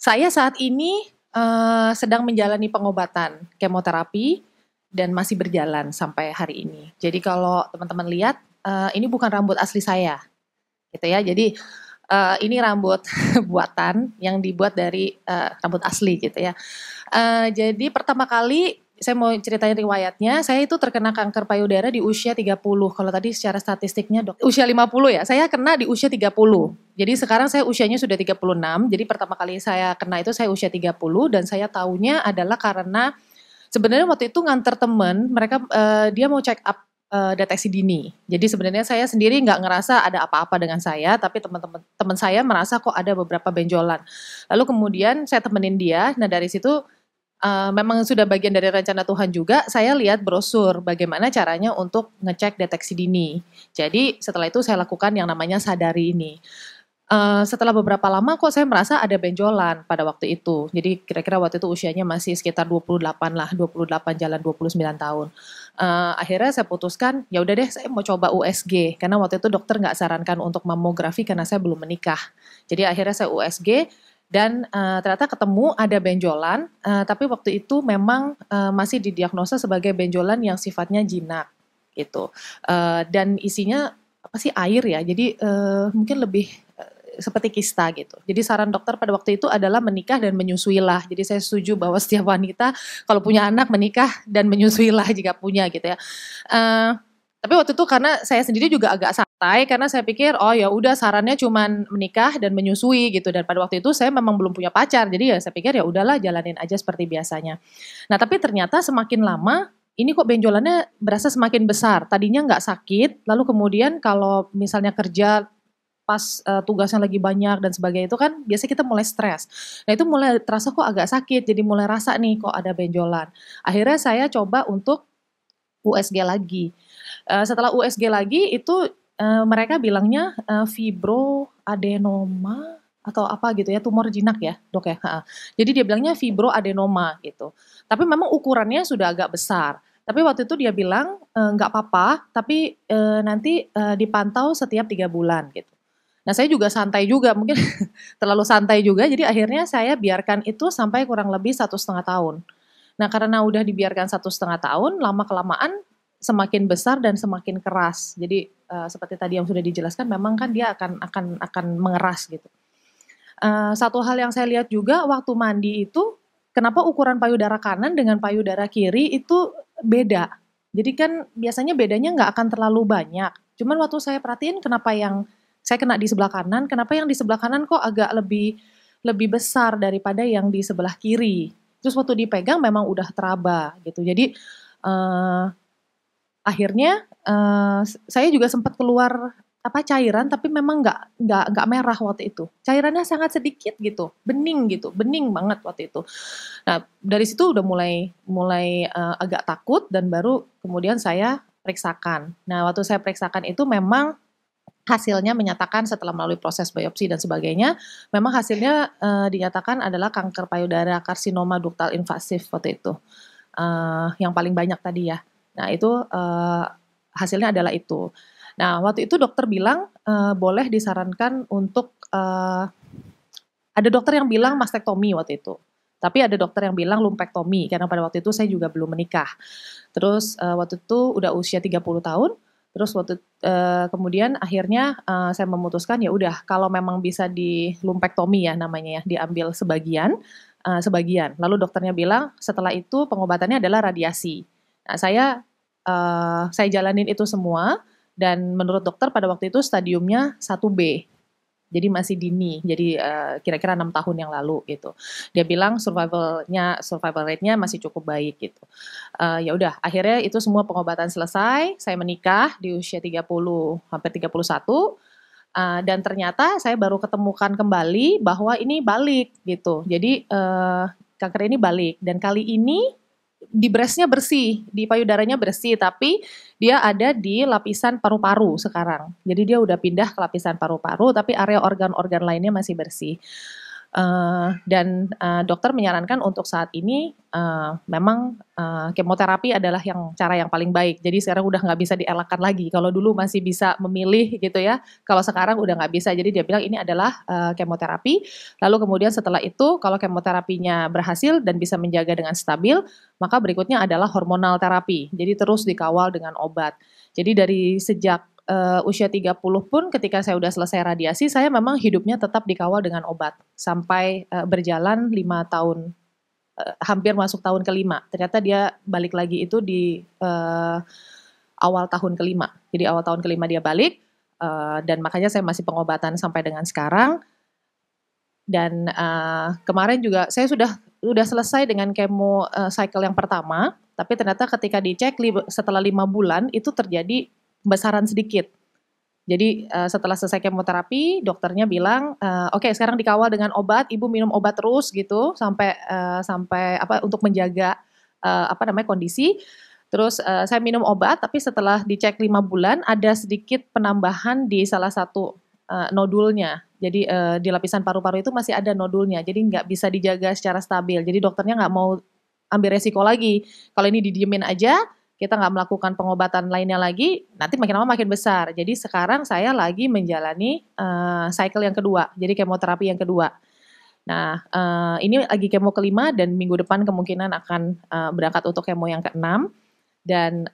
Saya saat ini sedang menjalani pengobatan kemoterapi dan masih berjalan sampai hari ini. Jadi kalau teman-teman lihat, ini bukan rambut asli saya, gitu ya. Jadi ini rambut buatan yang dibuat dari rambut asli, gitu ya. Jadi pertama kali saya mau ceritain riwayatnya, saya itu terkena kanker payudara di usia 30. Kalau tadi secara statistiknya dok, usia 50 ya, saya kena di usia 30. Jadi sekarang saya usianya sudah 36, jadi pertama kali saya kena itu saya usia 30 dan saya taunya adalah karena sebenarnya waktu itu nganter temen, mereka dia mau check up deteksi dini. Jadi sebenarnya saya sendiri nggak ngerasa ada apa-apa dengan saya, tapi teman saya merasa kok ada beberapa benjolan. Lalu kemudian saya temenin dia, nah dari situ memang sudah bagian dari rencana Tuhan juga, saya lihat brosur bagaimana caranya untuk ngecek deteksi dini. Jadi setelah itu saya lakukan yang namanya sadari ini. Setelah beberapa lama kok saya merasa ada benjolan pada waktu itu. Jadi kira-kira waktu itu usianya masih sekitar 28 lah, 28 jalan 29 tahun. Akhirnya saya putuskan, ya udah deh saya mau coba USG. Karena waktu itu dokter nggak sarankan untuk mamografi karena saya belum menikah. Jadi akhirnya saya USG dan ternyata ketemu ada benjolan, tapi waktu itu memang masih didiagnosa sebagai benjolan yang sifatnya jinak gitu. Dan isinya apa sih air ya, jadi mungkin lebih seperti kista gitu. Jadi saran dokter pada waktu itu adalah menikah dan menyusuilah. Jadi saya setuju bahwa setiap wanita kalau punya anak menikah dan menyusuilah jika punya gitu ya. Eh, tapi waktu itu karena saya sendiri juga agak santai karena saya pikir oh ya udah sarannya cuman menikah dan menyusui gitu dan pada waktu itu saya memang belum punya pacar. Jadi ya saya pikir ya udahlah jalanin aja seperti biasanya. Nah, tapi ternyata semakin lama ini kok benjolannya berasa semakin besar. Tadinya nggak sakit, lalu kemudian kalau misalnya kerja pas tugasnya lagi banyak dan sebagainya itu kan biasanya kita mulai stres. Nah itu mulai terasa kok agak sakit, jadi mulai rasa nih kok ada benjolan. Akhirnya saya coba untuk USG lagi. Setelah USG lagi itu mereka bilangnya fibroadenoma atau apa gitu ya, tumor jinak ya dok ya. Jadi dia bilangnya fibroadenoma gitu. Tapi memang ukurannya sudah agak besar. Tapi waktu itu dia bilang nggak apa-apa, tapi nanti dipantau setiap 3 bulan gitu. Nah saya juga santai juga, mungkin terlalu santai juga, jadi akhirnya saya biarkan itu sampai kurang lebih 1,5 tahun. Nah karena udah dibiarkan 1,5 tahun, lama-kelamaan semakin besar dan semakin keras. Jadi seperti tadi yang sudah dijelaskan, memang kan dia akan mengeras gitu. Satu hal yang saya lihat juga waktu mandi itu, kenapa ukuran payudara kanan dengan payudara kiri itu beda. Jadi kan biasanya bedanya nggak akan terlalu banyak. Cuman waktu saya perhatiin kenapa yang saya kena di sebelah kanan, kenapa yang di sebelah kanan kok agak lebih lebih besar daripada yang di sebelah kiri. Terus waktu dipegang memang udah teraba gitu. Jadi eh, akhirnya saya juga sempat keluar apa cairan tapi memang nggak merah waktu itu. Cairannya sangat sedikit gitu, bening banget waktu itu. Nah dari situ udah mulai mulai agak takut dan baru kemudian saya periksakan. Nah waktu saya periksakan itu memang hasilnya menyatakan setelah melalui proses biopsi dan sebagainya, memang hasilnya dinyatakan adalah kanker payudara karsinoma duktal invasif waktu itu, yang paling banyak tadi ya. Nah itu hasilnya adalah itu. Nah waktu itu dokter bilang boleh disarankan untuk ada dokter yang bilang mastektomi waktu itu. Tapi ada dokter yang bilang lumpektomi karena pada waktu itu saya juga belum menikah. Terus waktu itu udah usia 30 tahun. Terus waktu kemudian akhirnya saya memutuskan ya udah kalau memang bisa di lumpektomi ya namanya ya, diambil sebagian. Lalu dokternya bilang setelah itu pengobatannya adalah radiasi. Nah, saya jalanin itu semua dan menurut dokter pada waktu itu stadiumnya 1B. Jadi masih dini, jadi kira-kira 6 tahun yang lalu gitu. Dia bilang survival rate-nya masih cukup baik gitu. Ya udah, akhirnya itu semua pengobatan selesai, saya menikah di usia 30 hampir 31 dan ternyata saya baru ketemukan kembali bahwa ini balik gitu. Jadi kanker ini balik dan kali ini di breastnya bersih, di payudaranya bersih, tapi dia ada di lapisan paru-paru sekarang. Jadi dia udah pindah ke lapisan paru-paru, tapi area organ-organ lainnya masih bersih. Dokter menyarankan untuk saat ini memang kemoterapi adalah cara yang paling baik. Jadi sekarang udah nggak bisa dielakkan lagi. Kalau dulu masih bisa memilih gitu ya, kalau sekarang udah nggak bisa. Jadi dia bilang ini adalah kemoterapi. Lalu kemudian setelah itu kalau kemoterapinya berhasil dan bisa menjaga dengan stabil, maka berikutnya adalah hormonal terapi. Jadi terus dikawal dengan obat. Jadi dari sejak usia 30 pun ketika saya udah selesai radiasi, saya memang hidupnya tetap dikawal dengan obat sampai berjalan 5 tahun, hampir masuk tahun kelima. Ternyata dia balik lagi itu di awal tahun kelima. Jadi awal tahun kelima dia balik, dan makanya saya masih pengobatan sampai dengan sekarang. Dan kemarin juga saya sudah selesai dengan kemo cycle yang pertama, tapi ternyata ketika dicek setelah 5 bulan itu terjadi pembesaran sedikit. Jadi setelah selesai kemoterapi, dokternya bilang, oke, sekarang dikawal dengan obat, ibu minum obat terus gitu sampai untuk menjaga kondisi. Terus saya minum obat, tapi setelah dicek 5 bulan ada sedikit penambahan di salah satu nodulnya. Jadi di lapisan paru-paru itu masih ada nodulnya, jadi nggak bisa dijaga secara stabil. Jadi dokternya nggak mau ambil resiko lagi. Kalau ini didiemin aja, kita nggak melakukan pengobatan lainnya lagi, nanti makin lama makin besar. Jadi sekarang saya lagi menjalani cycle yang kedua, jadi kemoterapi yang kedua. Nah, ini lagi kemo kelima dan minggu depan kemungkinan akan berangkat untuk kemo yang keenam. Dan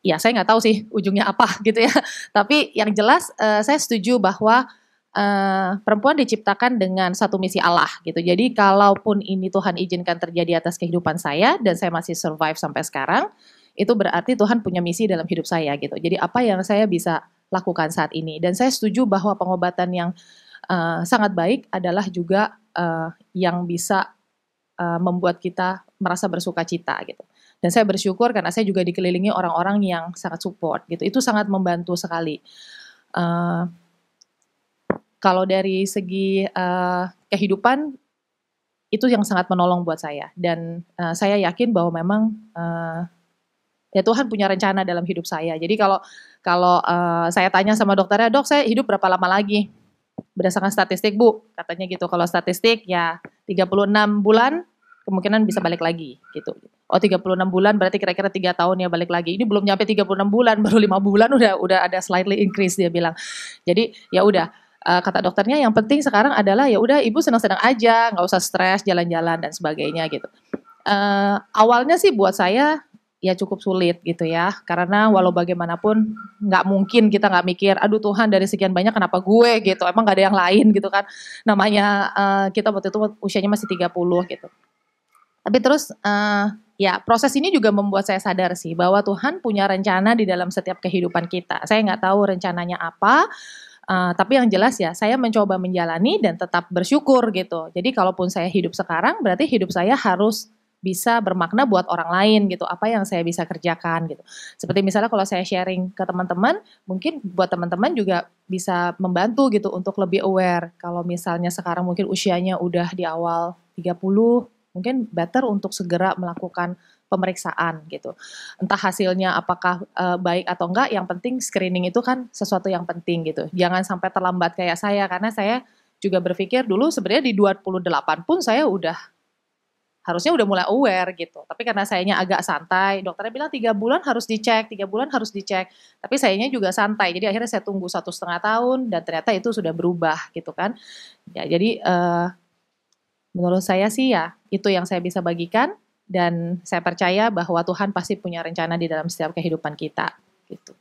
ya saya nggak tahu sih ujungnya apa gitu ya. Tapi yang jelas saya setuju bahwa perempuan diciptakan dengan satu misi Allah gitu. Jadi kalaupun ini Tuhan izinkan terjadi atas kehidupan saya dan saya masih survive sampai sekarang, itu berarti Tuhan punya misi dalam hidup saya gitu. Jadi apa yang saya bisa lakukan saat ini. Dan saya setuju bahwa pengobatan yang sangat baik adalah juga yang bisa membuat kita merasa bersuka cita gitu. Dan saya bersyukur karena saya juga dikelilingi orang-orang yang sangat support gitu. Itu sangat membantu sekali. Kalau dari segi kehidupan itu yang sangat menolong buat saya. Dan saya yakin bahwa memang ya Tuhan punya rencana dalam hidup saya. Jadi kalau saya tanya sama dokternya, dok saya hidup berapa lama lagi? Berdasarkan statistik Bu, katanya gitu. Kalau statistik ya 36 bulan kemungkinan bisa balik lagi gitu. Oh 36 bulan berarti kira-kira 3 tahun ya balik lagi. Ini belum nyampe 36 bulan, baru 5 bulan udah ada slightly increase dia bilang. Jadi ya udah. Kata dokternya yang penting sekarang adalah ya udah ibu senang-senang aja, nggak usah stres, jalan-jalan dan sebagainya gitu. Awalnya sih buat saya ya cukup sulit gitu ya, karena walau bagaimanapun nggak mungkin kita nggak mikir, aduh Tuhan dari sekian banyak kenapa gue gitu, emang nggak ada yang lain gitu kan. Namanya kita waktu itu usianya masih 30 gitu. Tapi terus ya proses ini juga membuat saya sadar sih bahwa Tuhan punya rencana di dalam setiap kehidupan kita. Saya nggak tahu rencananya apa. Tapi yang jelas ya saya mencoba menjalani dan tetap bersyukur gitu. Jadi kalaupun saya hidup sekarang berarti hidup saya harus bisa bermakna buat orang lain gitu. Apa yang saya bisa kerjakan gitu. Seperti misalnya kalau saya sharing ke teman-teman, mungkin buat teman-teman juga bisa membantu gitu untuk lebih aware. Kalau misalnya sekarang mungkin usianya udah di awal 30, mungkin better untuk segera melakukan pemeriksaan gitu. Entah hasilnya apakah baik atau enggak, yang penting screening itu kan sesuatu yang penting gitu. Jangan sampai terlambat kayak saya, karena saya juga berpikir dulu sebenarnya di 28 pun saya harusnya udah mulai aware gitu. Tapi karena sayanya agak santai, dokternya bilang 3 bulan harus dicek, 3 bulan harus dicek. Tapi sayanya juga santai, jadi akhirnya saya tunggu 1,5 tahun dan ternyata itu sudah berubah gitu kan. Ya jadi menurut saya sih ya itu yang saya bisa bagikan. Dan saya percaya bahwa Tuhan pasti punya rencana di dalam setiap kehidupan kita gitu.